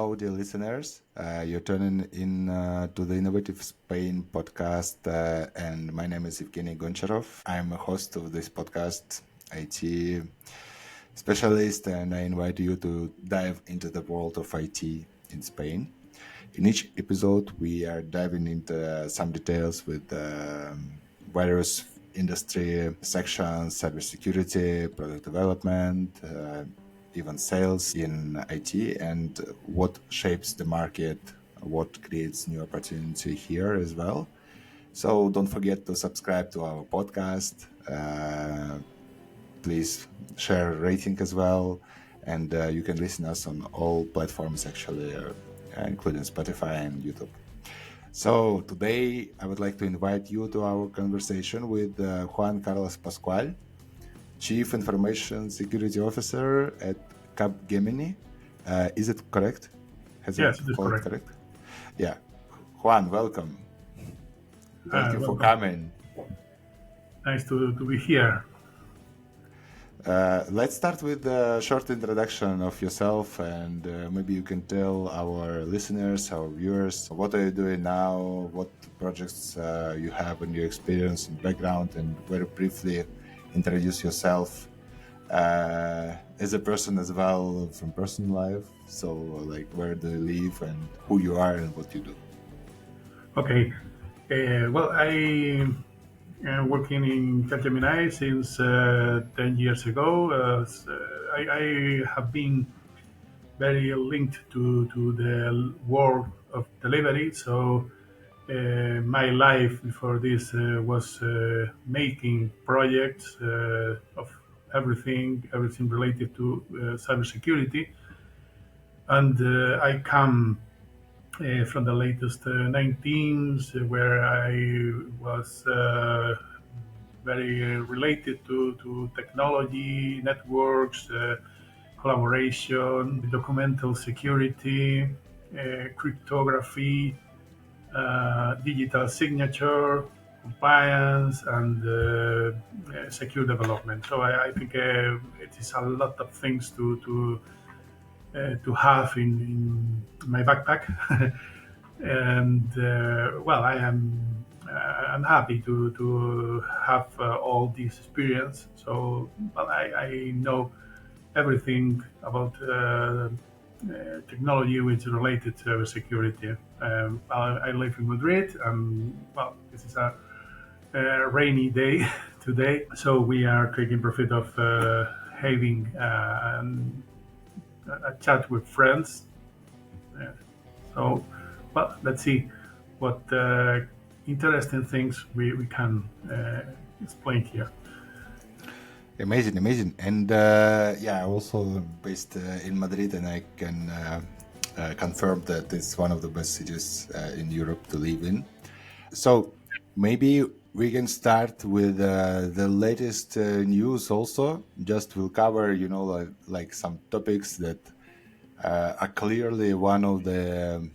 Hello, dear listeners. You're tuning in to the Innovative Spain podcast, and my name is Evgeny Goncharov. I'm a host of this podcast, IT specialist, and I invite you to dive into the world of IT in Spain. In each episode, we are diving into some details with various industry sections, cybersecurity, product development, even sales in IT, and what shapes the market, what creates new opportunity here as well. So don't forget to subscribe to our podcast. Please share a rating as well, and you can listen us on all platforms actually, including Spotify and YouTube. So today I would like to invite you to our conversation with Juan Carlos Pascual, Chief Information Security Officer at Capgemini. Is it correct? Yes, it is correct. Yeah. Juan, welcome. Thank you for coming. Nice to be here. Let's start with a short introduction of yourself, and maybe you can tell our listeners, our viewers, what are you doing now, what projects you have in your experience and background, and very briefly introduce yourself as a person as well from personal life. So, like, where do you live and who you are and what you do. Okay. Well, I am working in Capgemini since 10 years ago. I have been very linked to the world of delivery. So my life before this was making projects of everything related to cybersecurity. And I come from the latest 19s, where I was very related to technology, networks, collaboration, documental security, cryptography, digital signature, compliance, and secure development. So I think it is a lot of things to have in my backpack. And well, I'm happy to have all this experience. So well, I know everything about technology which is related to cybersecurity. I live in Madrid, and well, this is a rainy day today, so we are taking profit of having a chat with friends. So, well, let's see what interesting things we can explain here. Amazing. And I'm also based in Madrid, and I can confirm that it's one of the best cities in Europe to live in. So maybe we can start with the latest news also. Just we'll cover, like some topics that are clearly one of the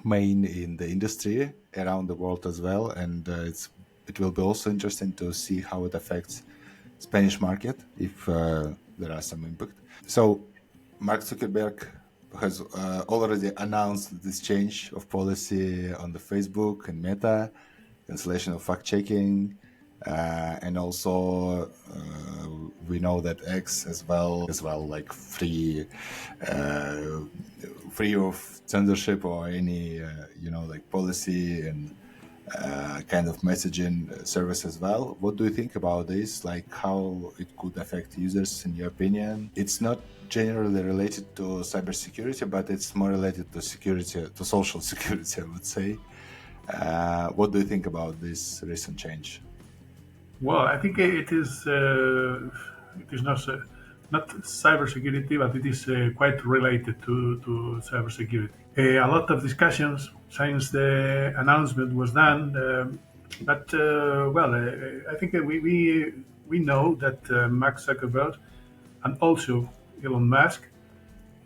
main in the industry around the world as well. And it will be also interesting to see how it affects Spanish market if there are some impact. So Mark Zuckerberg has already announced this change of policy on the Facebook and Meta, cancellation of fact checking, and also we know that X as well, like free of censorship or any like policy and kind of messaging service as well. What do you think about this? Like how it could affect users in your opinion? It's not generally related to cybersecurity, but it's more related to security, to social security, I would say. What do you think about this recent change? Well, I think it is not cybersecurity, but it is quite related to cybersecurity. A lot of discussions since the announcement was done, but I think we know that Mark Zuckerberg and also Elon Musk,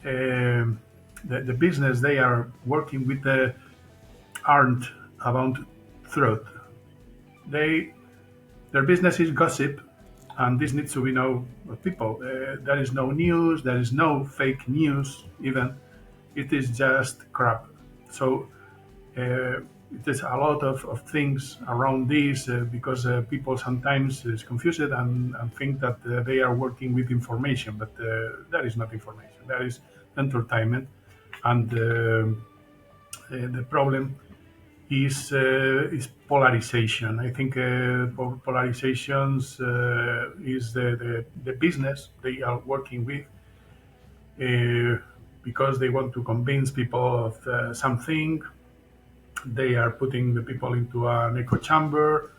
the business they are working with aren't about truth. Their business is gossip, and this needs to be known of people. There is no news, there is no fake news even. it is just crap. So there's a lot of things around this because people sometimes is confused and think that they are working with information, but that is not information. That is entertainment, and the problem is polarization. I think polarizations is the business they are working with because they want to convince people of something. They are putting the people into an echo chamber.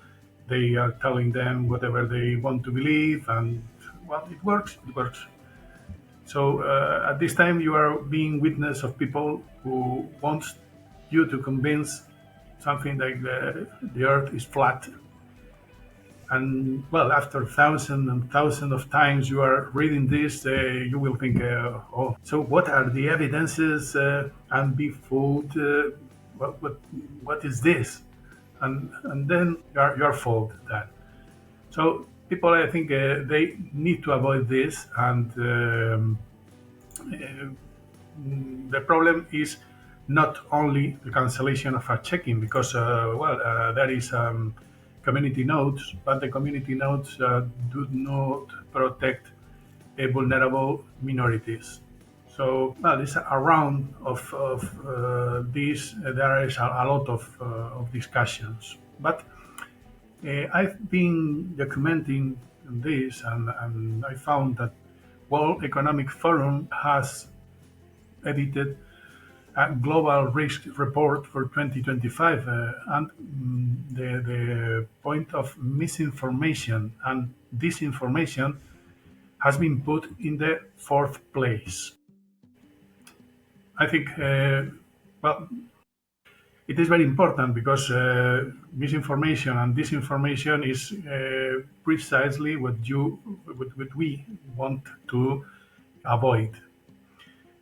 They are telling them whatever they want to believe, and well, it works. It works. So at this time, you are being witness of people who wants you to convince something like the Earth is flat. And well, after thousands and thousands of times you are reading this, you will think, "Oh, so what are the evidences?" And be fooled. What, what, what is this? And then you're fooled. Then, so people, I think, they need to avoid this. And the problem is not only the cancellation of fact-checking, because there is community notes, but the community notes do not protect vulnerable minorities. So, well, it's around of this. There is a lot of discussions, but I've been documenting this, and I found that World Economic Forum has edited a global risk report for 2025, and the point of misinformation and disinformation has been put in the fourth place. I think, well, it is very important because misinformation and disinformation is precisely what we want to avoid.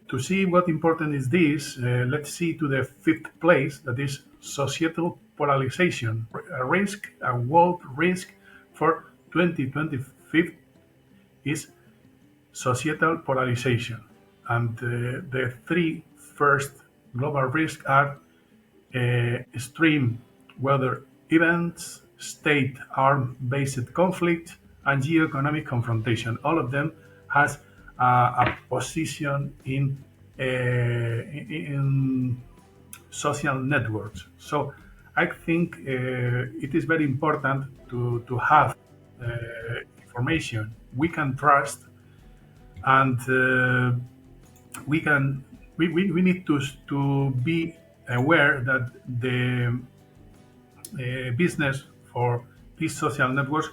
To see what important is this, let's see to the fifth place, that is societal polarization. A world risk for 2025 is societal polarization. And the three first global risks are extreme weather events, state arm-based conflict, and geo-economic confrontation. All of them has a position in social networks. So I think it is very important to have uh, information we can trust, and we need to be aware that the business for these social networks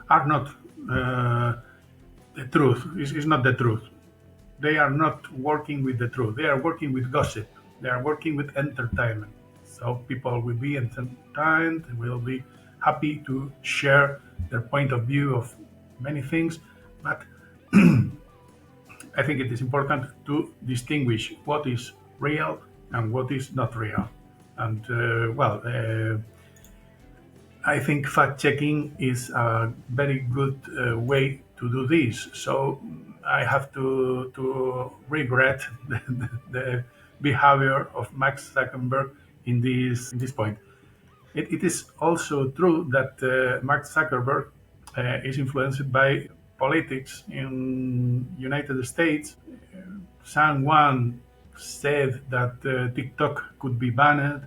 are not the truth. Is not the truth. They are not working with the truth. They are working with gossip. They are working with entertainment. So people will be entertained, will be happy to share their point of view of many things. But I think it is important to distinguish what is real and what is not real. And I think fact checking is a very good way to do this. So I have to regret the behavior of Max Zuckerberg in this point. It is also true that Mark Zuckerberg is influenced by politics in United States. Someone said that TikTok could be banned,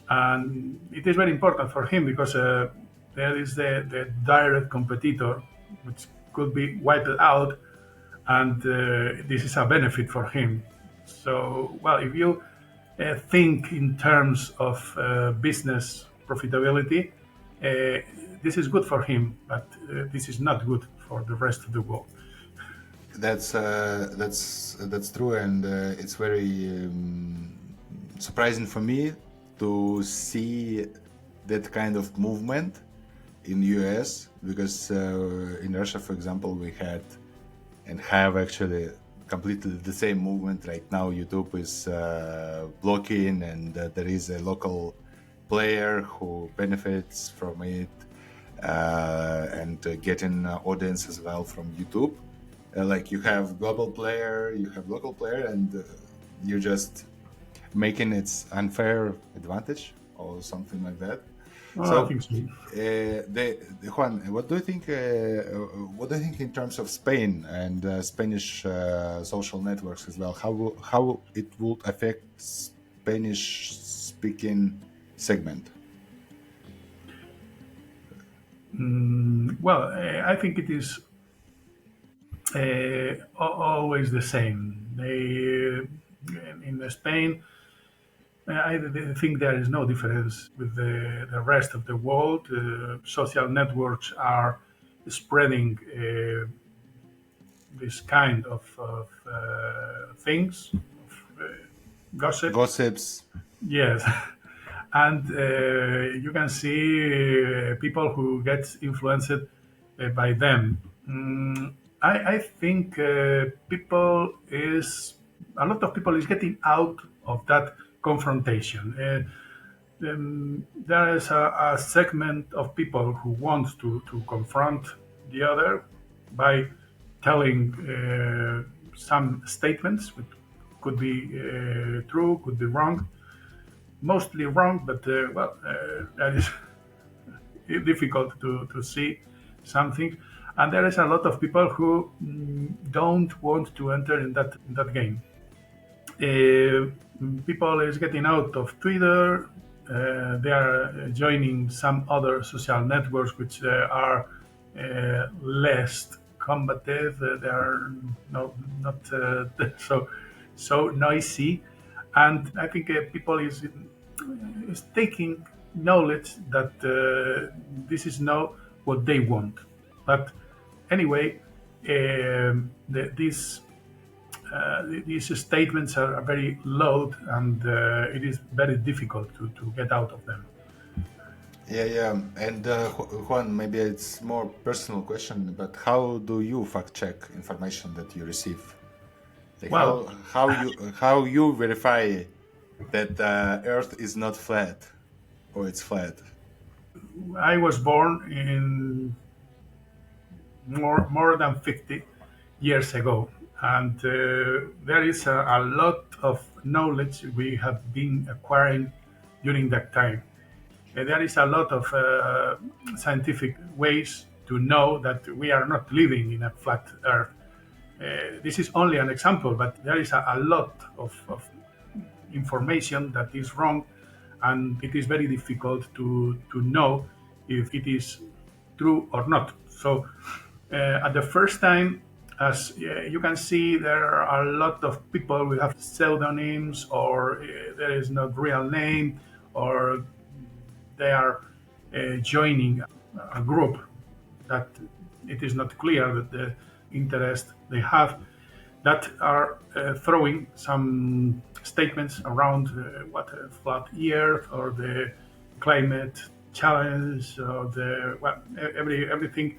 and it is very important for him because there is the direct competitor, which could be wiped out, and this is a benefit for him. So, well, if you think in terms of business profitability, uh, this is good for him, but this is not good for the rest of the world. That's true, and it's very surprising for me to see that kind of movement in US, because in Russia, for example, we had and have actually completely the same movement right now. YouTube is blocking, and there is a local player who benefits from it, and getting audience as well from YouTube. Like you have global player, you have local player, and you're just making its unfair advantage or something like that. I think so. Juan, what do you think? What do you think in terms of Spain and Spanish social networks as well? How it would affect Spanish-speaking segment? Well, I think it is always the same. In Spain, I think there is no difference with the rest of the world. Social networks are spreading this kind of things, gossip. Gossips. Yes, and you can see people who get influenced by them. I think a lot of people is getting out of that confrontation. There is a segment of people who want to confront the other by telling some statements which could be true, could be wrong, mostly wrong, but that is difficult to see something. And there is a lot of people who don't want to enter in that game. Uh, People is getting out of Twitter. They are joining some other social networks which are less combative. They are not so noisy, and I think people is taking knowledge that this is not what they want. But anyway, these statements are very loud, and it is very difficult to get out of them. Yeah. And Juan, maybe it's more personal question, but how do you fact check information that you receive? Like Well, how you verify that Earth is not flat or it's flat? I was born in more than 50 years ago, and there is a lot of knowledge we have been acquiring during that time. There is a lot of scientific ways to know that we are not living in a flat Earth. This is only an example, but there is a lot of information that is wrong, and it is very difficult to know if it is true or not. So, at the first time, as you can see, there are a lot of people who have pseudonyms, or there is no real name, or they are joining a group that it is not clear that the interest they have, that are throwing some statements around what a flat Earth or the climate challenge or the everything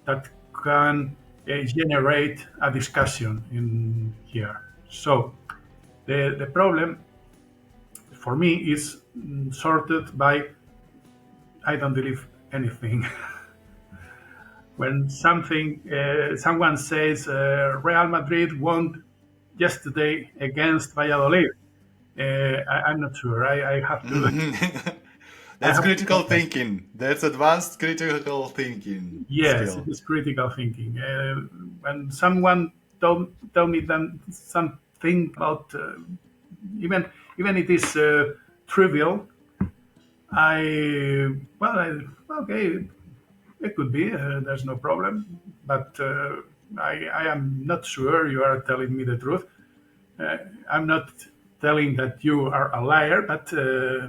that can generate a discussion in here. So the problem for me is sorted by I don't believe anything. When someone says Real Madrid won yesterday against Valladolid, I'm not sure. I have to. I That's have to critical confess. thinking. That's advanced critical thinking Yes, it still. is critical thinking. When someone tell me then something about even even it is trivial, okay, it could be. There's no problem, but I am not sure you are telling me the truth. Uh, I'm not telling that you are a liar, but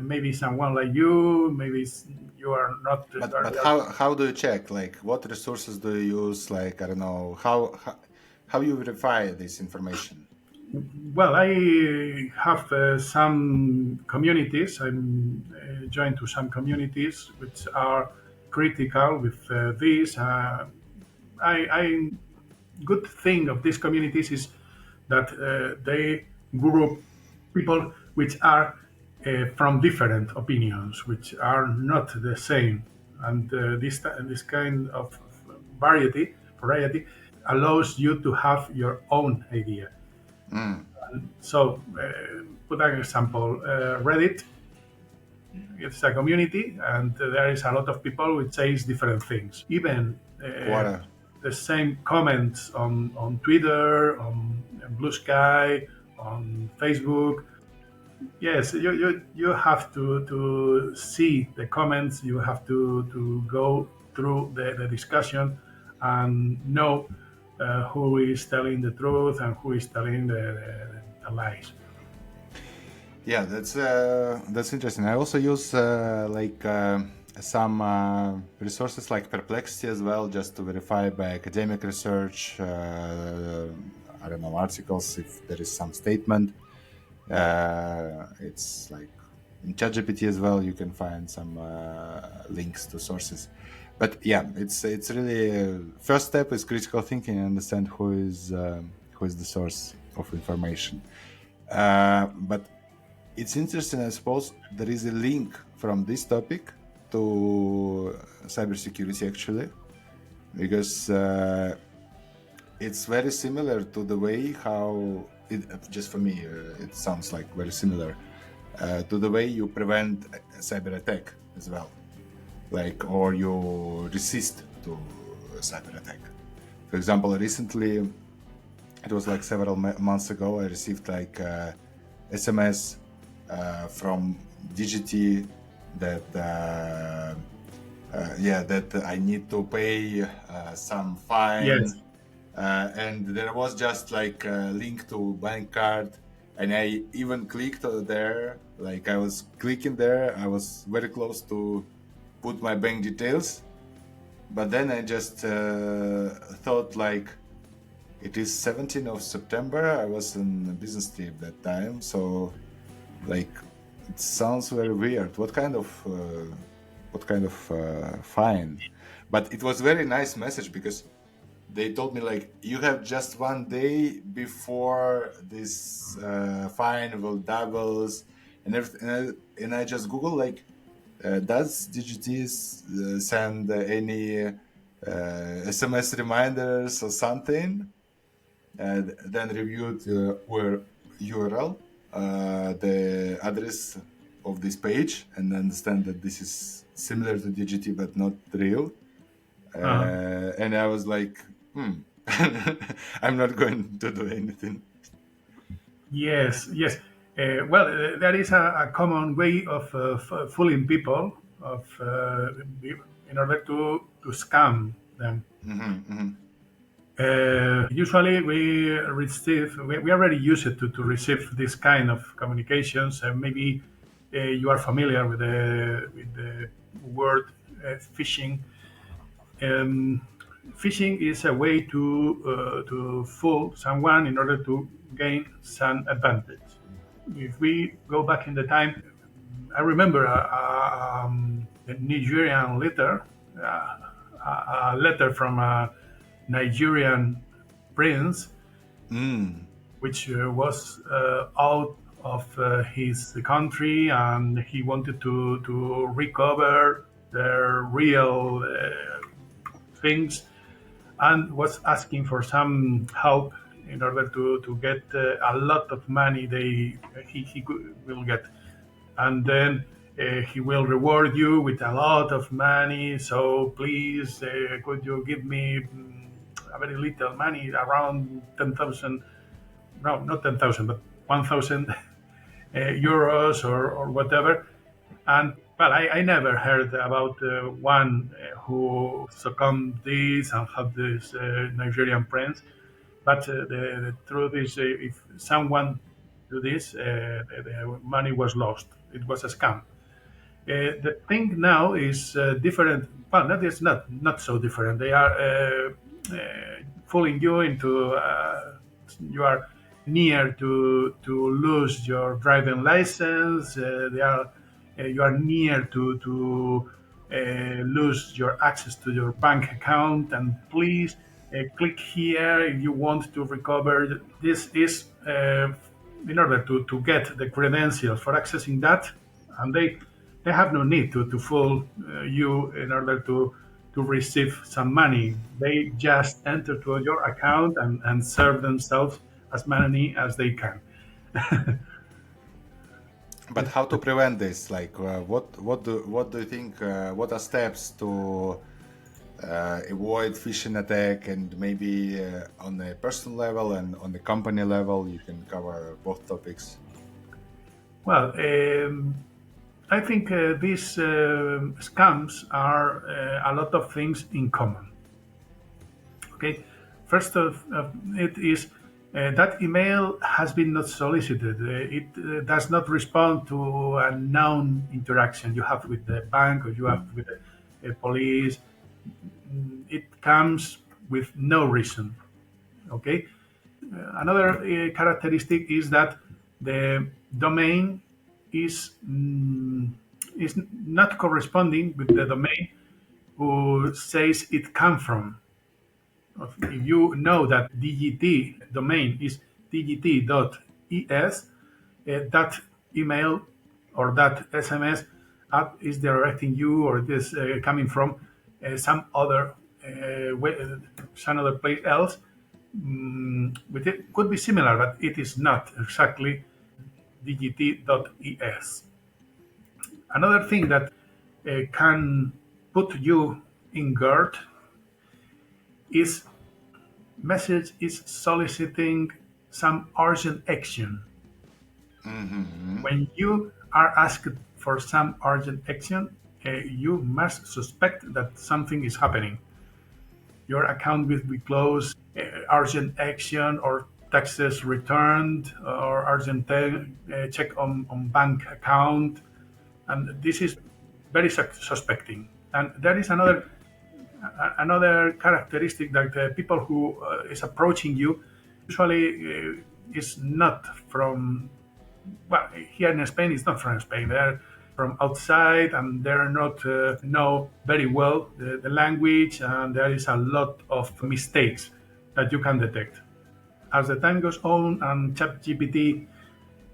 maybe someone like you, you are not. But how do you check? Like what resources do you use? Like I don't know how you verify this information. Well, I have some communities. I'm joined to some communities which are critical with this. I good thing of these communities is that they group people which are from different opinions, which are not the same, and this kind of variety allows you to have your own idea. So, put an example: Reddit. It's a community, and there is a lot of people which says different things. Even What a the same comments on Twitter, on Blue Sky, on Facebook. Yes, you have to see the comments. You have to go through the discussion and know who is telling the truth and who is telling the lies. Yeah, that's interesting. I also use some resources like Perplexity as well, just to verify by academic research. I don't know, articles if there is some statement. It's like in ChatGPT as well. You can find some links to sources. But yeah, it's really first step is critical thinking and understand who is the source of information. But it's interesting, I suppose, there is a link from this topic to cybersecurity actually, because it's very similar to the way how, just for me, it sounds like very similar to the way you prevent a cyber attack as well, like, or you resist to a cyber attack. For example, recently, it was like several months ago, I received like SMS from DGT that that I need to pay some fine, Yes. and there was just like a link to bank card, and I even clicked there. Like I was clicking there, I was very close to put my bank details, but then I just thought like it is 17th of September. I was on a business trip that time, so like it sounds very weird. What kind of fine? But it was very nice message because they told me like you have just 1 day before this fine will doubles and everything. And I just Google like, does DGT send any SMS reminders or something? And then reviewed where URL, the address of this page, and understand that this is similar to DGT but not real. Uh, And I was like, I'm not going to do anything. yes, yes. That is a common way of fooling people of in order to scam them. Usually, we already use it to receive this kind of communications. Maybe you are familiar with the word phishing. Um, Phishing is a way to fool someone in order to gain some advantage. If we go back in the time, I remember a Nigerian letter, a letter from a Nigerian prince, Mm. which was out of his country, and he wanted to recover their real things, and was asking for some help in order to get a lot of money will get, and then he will reward you with a lot of money. So please, could you give me a very little money, around 10,000? No, not 10,000, but 1,000 euros or whatever. And well, I never heard about one who succumbed this and had this Nigerian prince. But the truth is, if someone do this, the money was lost. It was a scam. The thing now is different. Well, that is not so different. They are fooling you into you are near to lose your driving license. They are you are near to lose your access to your bank account, and please click here if you want to recover. This is in order to get the credentials for accessing that, and they have no need to fool you in order to receive some money. They just enter to your account and serve themselves as money as they can. But how to prevent this? Like, what do you think? What are steps to avoid phishing attack? And maybe on a personal level and on the company level, you can cover both topics. Well, I think these scams are a lot of things in common. Okay, first of it is that email has been not solicited. It does not respond to a known interaction you have with the bank or you have with the police. It comes with no reason. Okay, another characteristic is that the domain is is not corresponding with the domain who says it come from. If you know that DGT domain is dgt.es, that email or that SMS app is directing you or this coming from some other some other place else. But it could be similar, but it is not exactly dgt.es. Another thing that can put you in guard is message is soliciting some urgent action. When you are asked for some urgent action, you must suspect that something is happening. Your account will be closed, urgent action or taxes returned, or urgent check on bank account. And this is very suspecting. And there is another characteristic that the people who is approaching you usually is not from, well, here in Spain it's not from Spain. They're from outside and they're not know very well the language, and there is a lot of mistakes that you can detect. As the time goes on and ChatGPT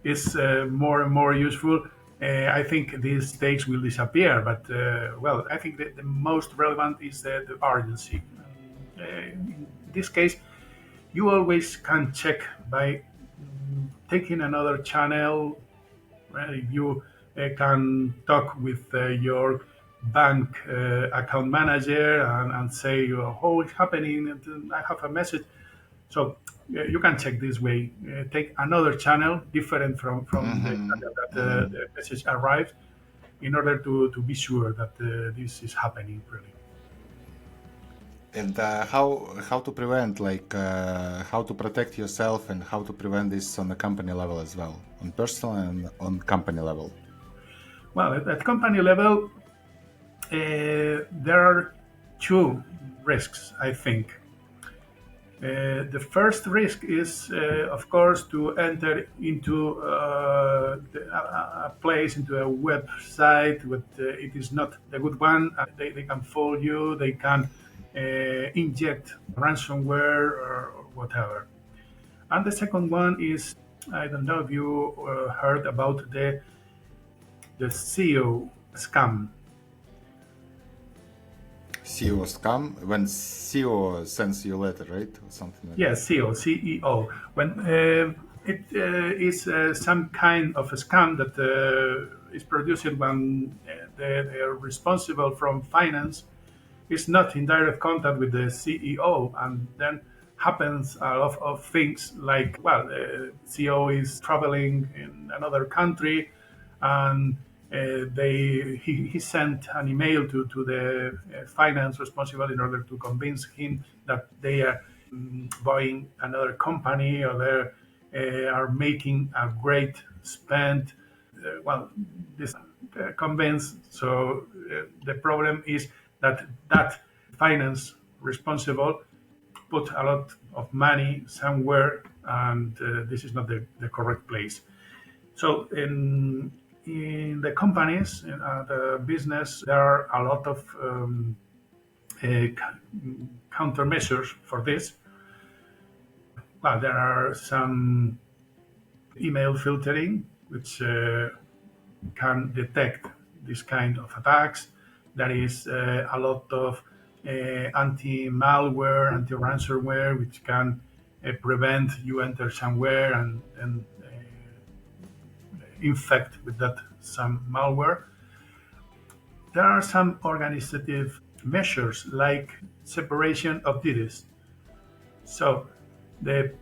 is more and more useful, I think these stakes will disappear. But well, I think that the most relevant is the urgency. In this case, you always can check by taking another channel. You can talk with your bank account manager and say, "Oh, it's happening. I have a message." So you can check this way. Take another channel different from the channel that the message arrived, in order to be sure that this is happening really. And how to prevent, like how to protect yourself and how to prevent this on the company level as well, on personal and on company level. Well, at company level, there are two risks, I think. The first risk is, of course, to enter into a place, into a website, but it is not the good one. They can fool you, they can inject ransomware or whatever. And the second one is, I don't know if you heard about the CEO scam. CEO scam, when CEO sends you a letter, right, or something like Yes, CEO. When it is some kind of a scam that is produced when the responsible from finance is not in direct contact with the CEO, and then happens a lot of things like, well, CEO is traveling in another country, and he sent an email to the finance responsible in order to convince him that they are buying another company, or they are making a great spend. Well, this convinced. So the problem is that finance responsible put a lot of money somewhere, and this is not the correct place. So in the companies, in the business, there are a lot of countermeasures for this. Well, there are some email filtering, which can detect this kind of attacks. There is a lot of anti-malware, anti-ransomware, which can prevent you enter somewhere and infect with that some malware. There are some organizative measures like separation of duties. So the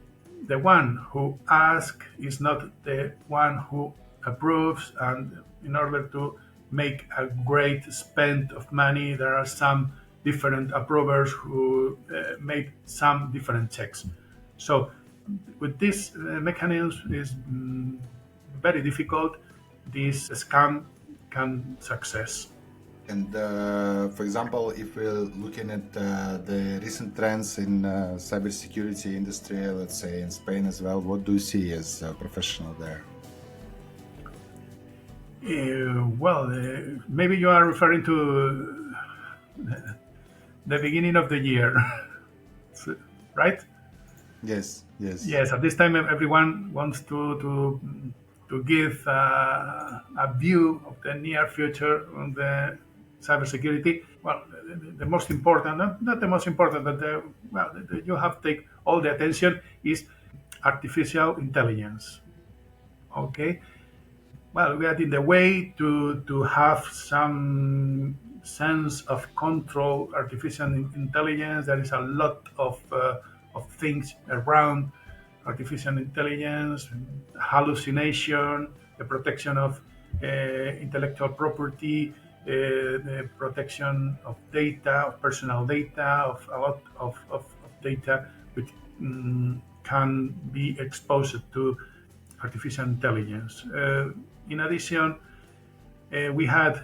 the one who asks is not the one who approves, and in order to make a great spend of money, there are some different approvers who made some different checks. So with this mechanism is very difficult. This scam can success. And for example, if we're looking at the recent trends in cybersecurity industry, let's say in Spain as well, what do you see as a professional there? Maybe you are referring to the beginning of the year, right? Yes, yes. Yes, at this time everyone wants to give a view of the near future on the cybersecurity. Well, the most important, not the most important, but you have to take all the attention is artificial intelligence. Okay, well, we are in the way to have some sense of control artificial intelligence. There is a lot of things around artificial intelligence, hallucination, the protection of intellectual property, the protection of data, of personal data, of a lot of data which can be exposed to artificial intelligence. In addition, we had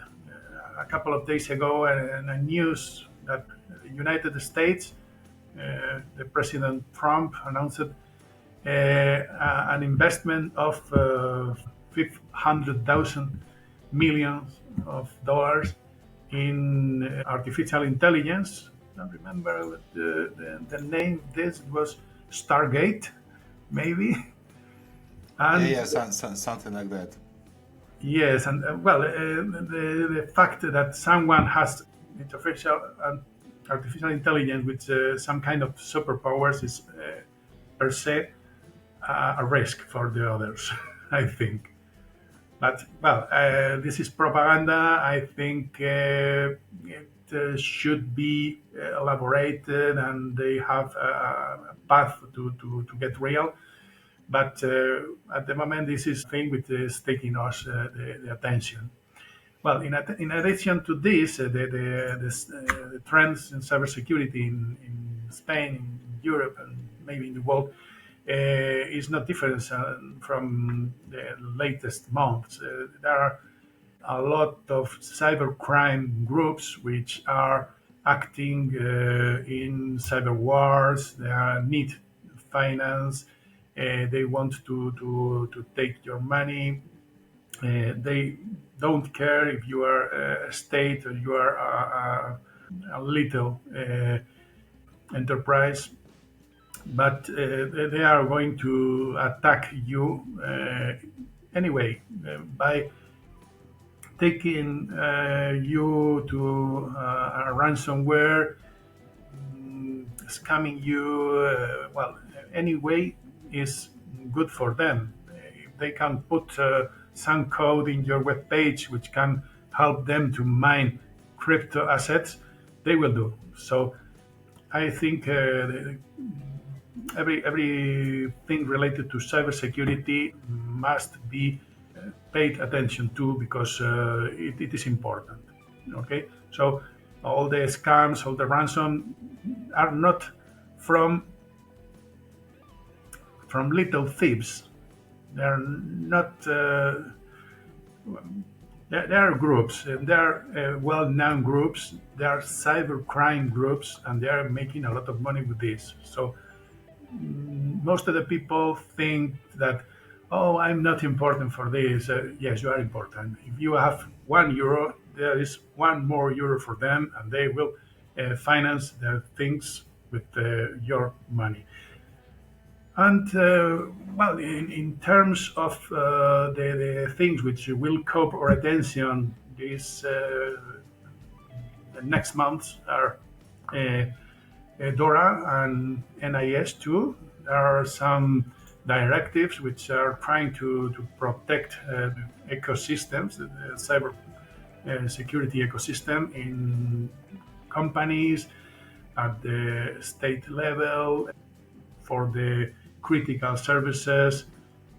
a couple of days ago a news that United States, the President Trump announced an investment of 500,000 millions of dollars in artificial intelligence. I don't remember the name. This was Stargate, maybe. And Yeah, something like that. yes, and the fact that someone has artificial intelligence with some kind of superpowers is per se a risk for the others, I think. But this is propaganda. I think it should be elaborated, and they have a path to get real. But at the moment, this is thing which is taking us the attention. Well, in addition to this, the trends in cybersecurity in Spain, in Europe, and maybe in the world is not different from the latest months. There are a lot of cybercrime groups which are acting in cyber wars. They need finance. They want to take your money. They don't care if you are a state or you are a little enterprise, but they are going to attack you anyway by taking you to a ransomware, scamming you. Anyway, is good for them. If they can put some code in your web page which can help them to mine crypto assets, they will do. So I think everything related to cybersecurity must be paid attention to because it is important. Okay, so all the scams, all the ransom are not from little thieves. They are not. There are groups, and they are well-known groups. They are cybercrime groups, and they are making a lot of money with this. So most of the people think that, oh, I'm not important for this. Yes, you are important. If you have €1, there is one more euro for them, and they will finance their things with your money. And in terms of the things which will caught our attention this the next months are DORA and NIS too. There are some directives which are trying to protect ecosystems, the cyber security ecosystem in companies at the state level for the critical services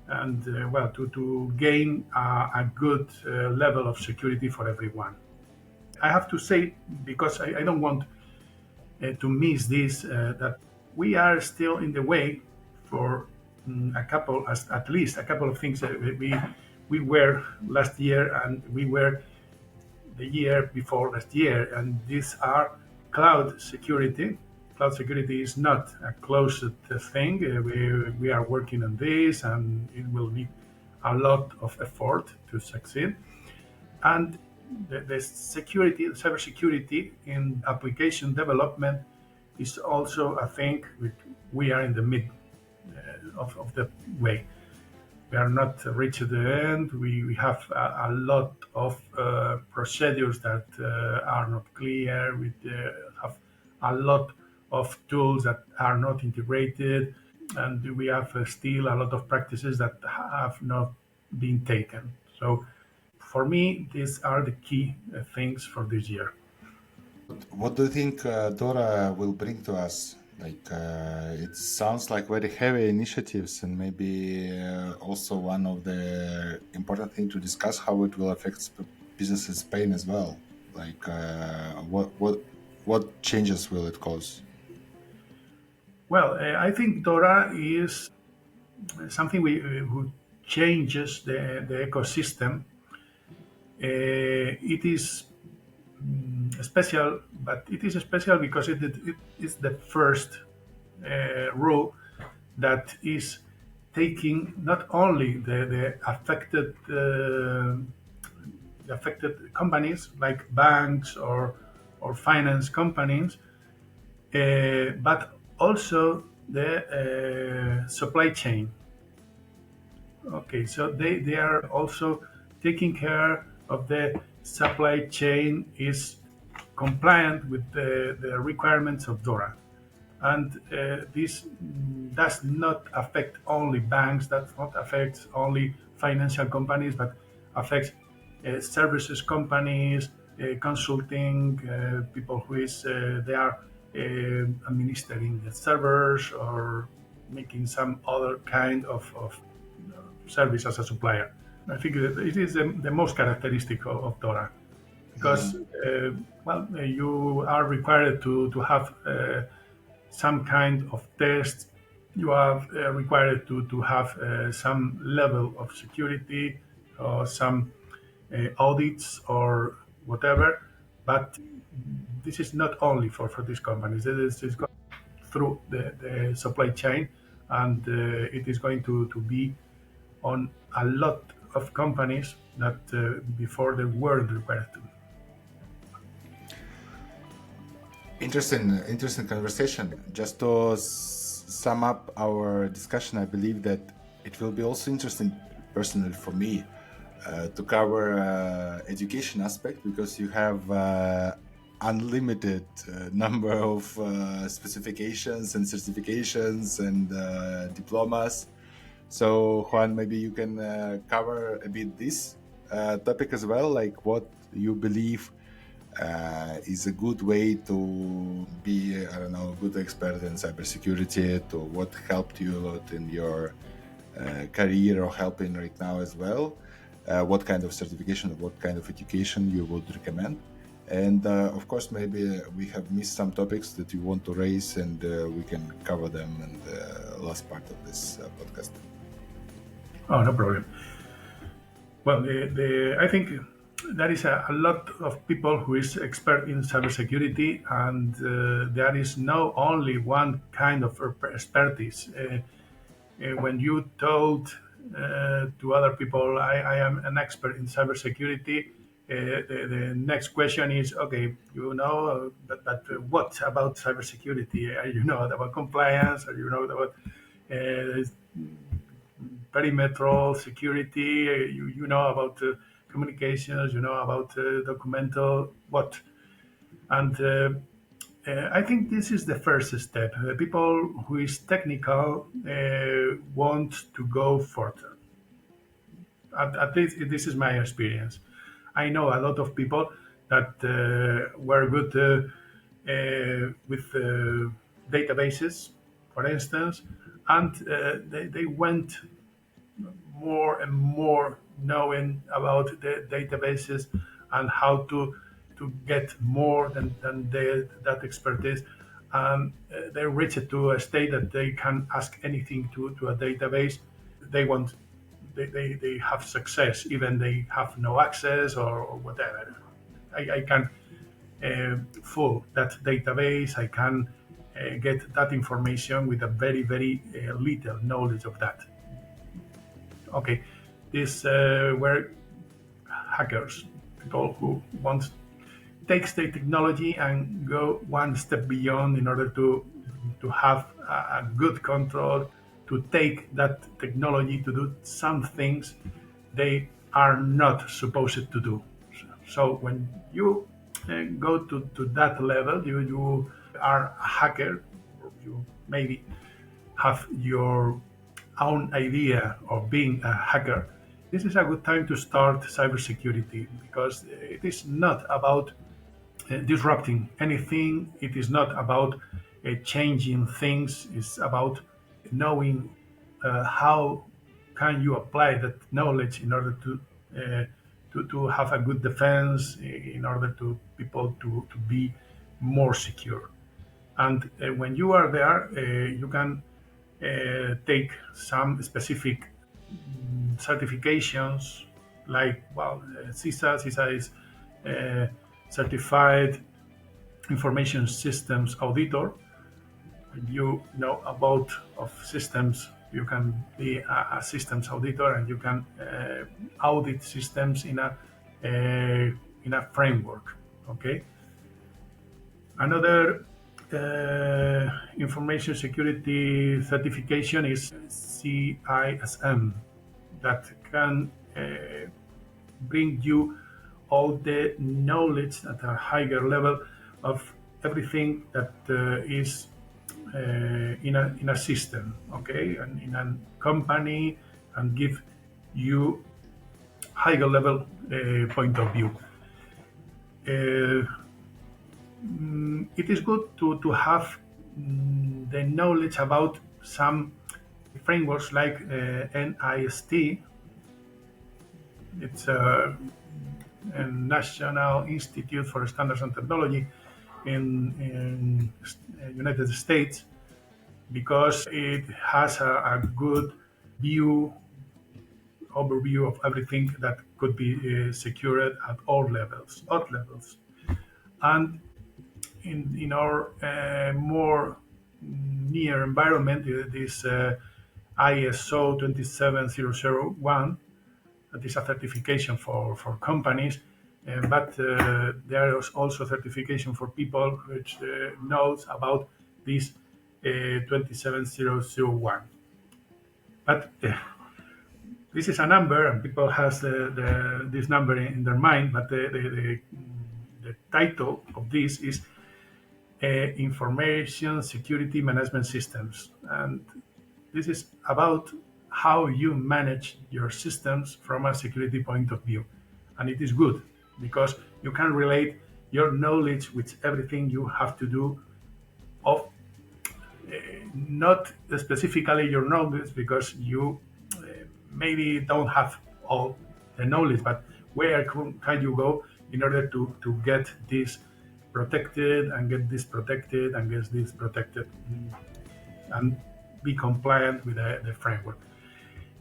and to gain a good level of security for everyone. I have to say, because I don't want to miss this, that we are still in the way for a couple, at least a couple of things that we were last year and we were the year before last year, and these are cloud security. Cloud security is not a closed thing. We are working on this, and it will need a lot of effort to succeed. And the security, cybersecurity in application development is also a thing which we are in the mid of the way. We are not reached the end. We have a lot of procedures that are not clear. We have a lot of tools that are not integrated, and we have still a lot of practices that have not been taken. So, for me, these are the key things for this year. What do you think DORA will bring to us? Like, it sounds like very heavy initiatives, and maybe also one of the important thing to discuss how it will affect business in Spain as well. Like, what changes will it cause? Well, I think DORA is something who changes the ecosystem. It is special, but it is special because it is the first rule that is taking not only the affected companies like banks or finance companies, but also the supply chain. Okay, so they are also taking care of the supply chain is compliant with the requirements of DORA. And this does not affect only banks, does not affect only financial companies, but affects services companies, consulting people who is they are administering the servers or making some other kind of service as a supplier. I think that it is the most characteristic of DORA because you are required to have some kind of test. You are required to have some level of security or some audits or whatever. But this is not only for these companies. This is going through the supply chain, and it is going to be on a lot of companies that before they weren't required to. Interesting conversation. Just to sum up our discussion, I believe that it will be also interesting, personally for me, to cover education aspect because you have unlimited number of specifications and certifications and diplomas. So Juan, maybe you can cover a bit this topic as well, like what you believe is a good way to be, I don't know, a good expert in cybersecurity, to what helped you a lot in your career or helping right now as well, what kind of certification or what kind of education you would recommend. And of course, maybe we have missed some topics that you want to raise and we can cover them in the last part of this podcast. Oh, no problem. Well, I think there is a lot of people who is expert in cybersecurity, and there is no only one kind of expertise. When you told to other people, I am an expert in cybersecurity, the next question is, okay, but what about cybersecurity? You know about compliance, or you know about perimeter security, you know about communications, you know about documental, what? And I think this is the first step. The people who is technical want to go further. At least this is my experience. I know a lot of people that were good with databases, for instance, and they went more and more knowing about the databases and how to get more than that expertise. And they reach it to a state that they can ask anything to a database. They want they have success, even they have no access or whatever. I can full that database. I can get that information with a very little knowledge of that. Okay, these were hackers, people who want takes the technology and go one step beyond in order to have a good control, to take that technology to do some things they are not supposed to do. So when you go to that level, you are a hacker, or you maybe have your own idea of being a hacker. This is a good time to start cybersecurity because it is not about disrupting anything. It is not about changing things. It's about knowing how can you apply that knowledge in order to have a good defense, in order to people to be more secure. And when you are there, you can take some specific certifications like CISA. CISA is certified information systems auditor. When you know about of systems, you can be a systems auditor, and you can audit systems in a framework. Okay. Another information security certification is CISM, that can bring you all the knowledge at a higher level of everything that is in a system, okay, and in a company, and give you higher level point of view. It is good to have the knowledge about some frameworks like NIST. It's a National Institute for Standards and Technology in United States, because it has a good overview of everything that could be secured at all levels. And in our more near environment, this ISO 27001, that is a certification for companies, but there is also certification for people which knows about this 27001. But this is a number, and people has this number in their mind, but the title of this is Information Security Management Systems. And this is about how you manage your systems from a security point of view. And it is good because you can relate your knowledge with everything you have to do of not specifically your knowledge, because you maybe don't have all the knowledge, but where can you go in order to get this protected and get this protected and get this protected and be compliant with the framework.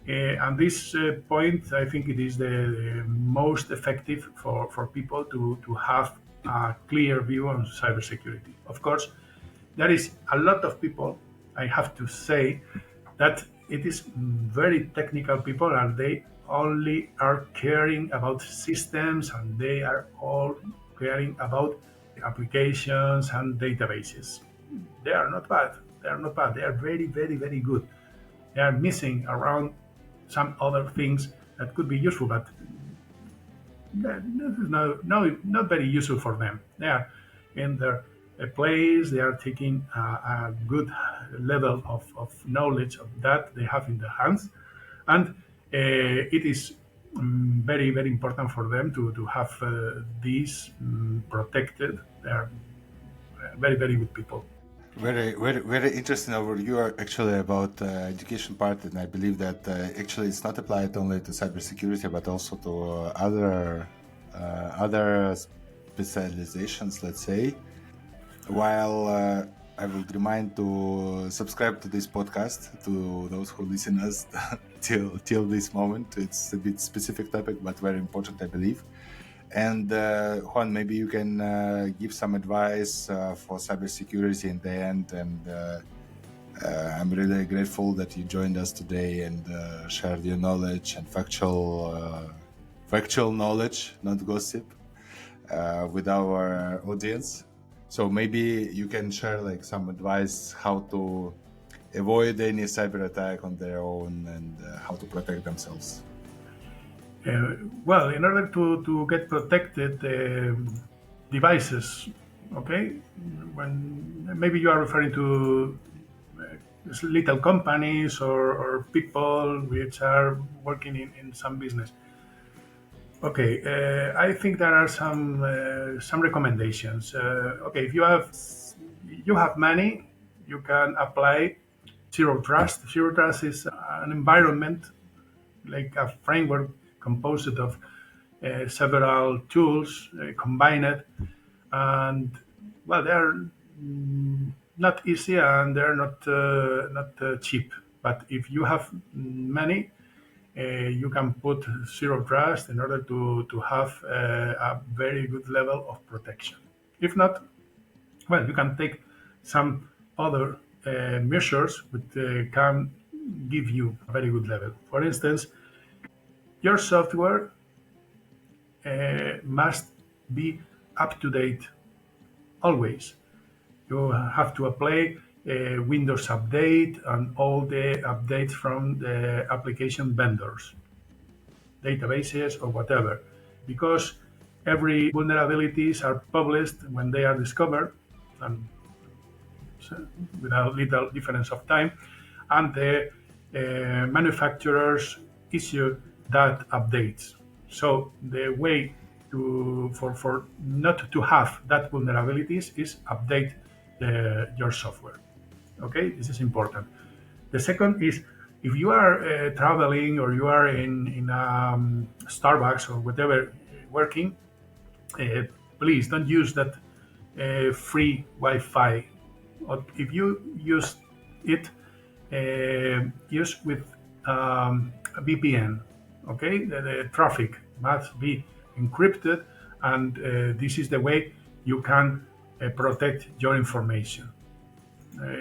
And this point, I think it is the most effective for people to have a clear view on cybersecurity. Of course, there is a lot of people, I have to say, that it is very technical people, and they only are caring about systems, and they are all caring about applications and databases. They are not bad. They are not bad. They are very good. They are missing around some other things that could be useful, but this is not very useful for them. They are in their place. They are taking a good level of knowledge of that they have in their hands, and it is very very important for them to have these protected. They are very very good people. Very, very, very interesting overview actually about education part, and I believe that actually it's not applied only to cybersecurity but also to other specializations, let's say. While I would remind to subscribe to this podcast to those who listen us till this moment. It's a bit specific topic, but very important, I believe. And Juan, maybe you can give some advice for cybersecurity in the end. And I'm really grateful that you joined us today and shared your knowledge and factual knowledge, not gossip, with our audience. So maybe you can share like some advice how to avoid any cyber attack on their own and how to protect themselves. Well, in order to get protected devices, okay, when maybe you are referring to little companies or people which are working in some business. Okay, I think there are some recommendations. Okay, if you have money, you can apply zero trust. Zero trust is an environment like a framework composed of several tools combined, and well, they're not easy and they're not cheap. But if you have money, you can put zero trust in order to have a very good level of protection. If not, well, you can take some other measures which can give you a very good level. For instance, your software must be up to date always. You have to apply Windows Update and all the updates from the application vendors, databases or whatever, because every vulnerabilities are published when they are discovered, and without little difference of time, and the manufacturers issue that updates. So the way for not to have that vulnerabilities is update your software. Okay, this is important. The second is if you are traveling or you are in Starbucks or whatever working, uh, please don't use that free Wi-Fi. Or if you use it, use with a VPN. Okay, the traffic must be encrypted, and this is the way you can protect your information.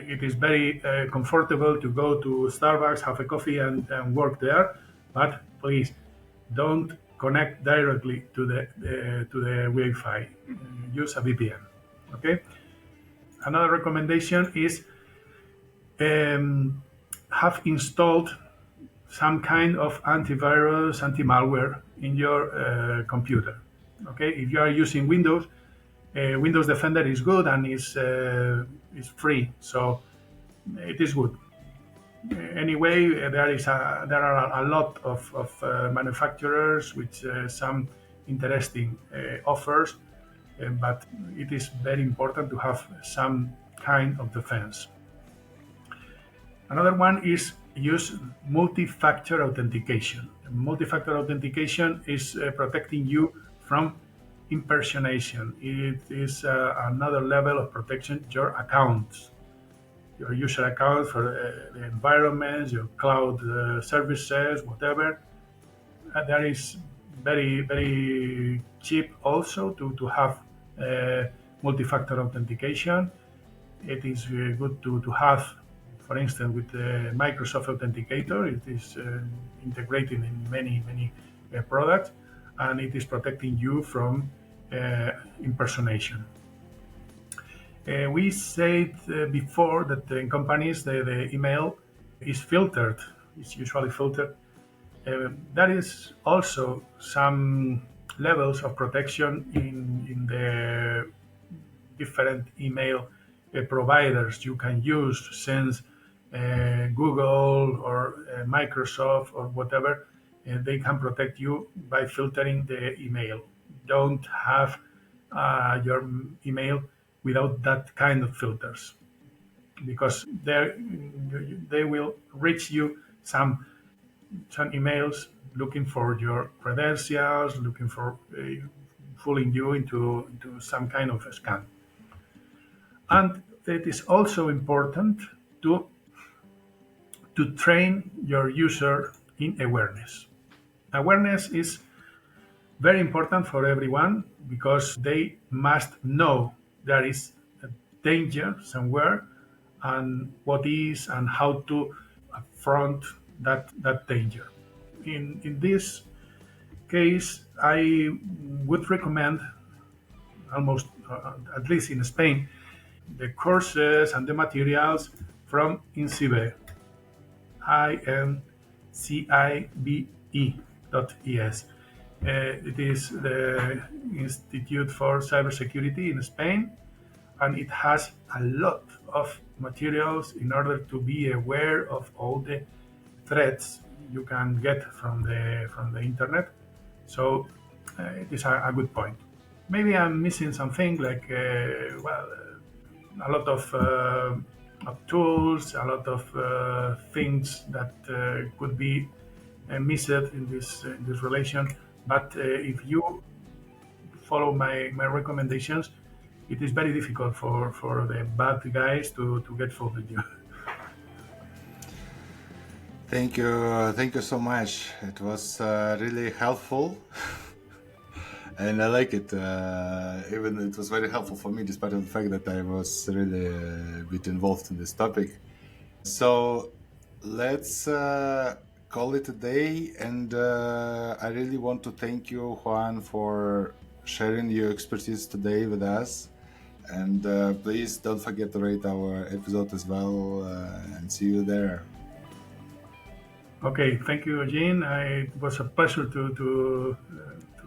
It is very comfortable to go to Starbucks, have a coffee, and work there, but please don't connect directly to the Wi-Fi. Use a VPN. Okay. Another recommendation is have installed some kind of antivirus, anti-malware in your computer. Okay, if you are using Windows, Windows Defender is good and is free, so it is good. Anyway, there are a lot of manufacturers with some interesting offers, but it is very important to have some kind of defense. Another one is use multi-factor authentication. Multi-factor authentication is protecting you from impersonation. It is another level of protection your accounts, your user account for the environments, your cloud services, whatever. That is very, very cheap also to have multi-factor authentication. It is good to have, for instance, with the Microsoft Authenticator. It is integrated in many products, and it is protecting you from impersonation. We said before that in companies the email is filtered. It's usually filtered. That is also some levels of protection in the different email providers you can use, since Google or Microsoft or whatever, they can protect you by filtering the email. Don't have your email without that kind of filters, because they will reach you some emails looking for your credentials, looking for fooling you into some kind of a scam. And it is also important to train your user in awareness. Awareness is very important for everyone, because they must know there is a danger somewhere, and what is and how to affront that danger. In this case, I would recommend, almost at least in Spain, the courses and the materials from INCIBE, INCIBE.es. It is the Institute for Cybersecurity in Spain, and it has a lot of materials in order to be aware of all the threats you can get from the internet. So it is a good point. Maybe I'm missing something, like a lot of tools, a lot of things that could be missed in this relation. But if you follow my recommendations, it is very difficult for the bad guys to get hold of you. Thank you so much. It was really helpful, and I like it. Even it was very helpful for me, despite of the fact that I was really a bit involved in this topic. So let's call it a day, and I really want to thank you, Juan, for sharing your expertise today with us. And please don't forget to rate our episode as well, and see you there. Okay, thank you, Eugene. It was a pleasure to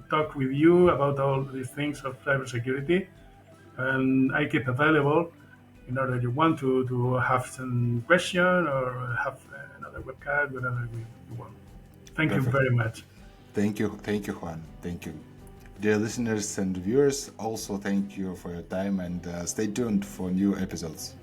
talk with you about all these things of cybersecurity, and I keep available in order you want to have some question or have another webcast, whatever you want. Thank you Perfect. very much. Thank you, Juan. Thank you. Dear listeners and viewers, also thank you for your time, and stay tuned for new episodes.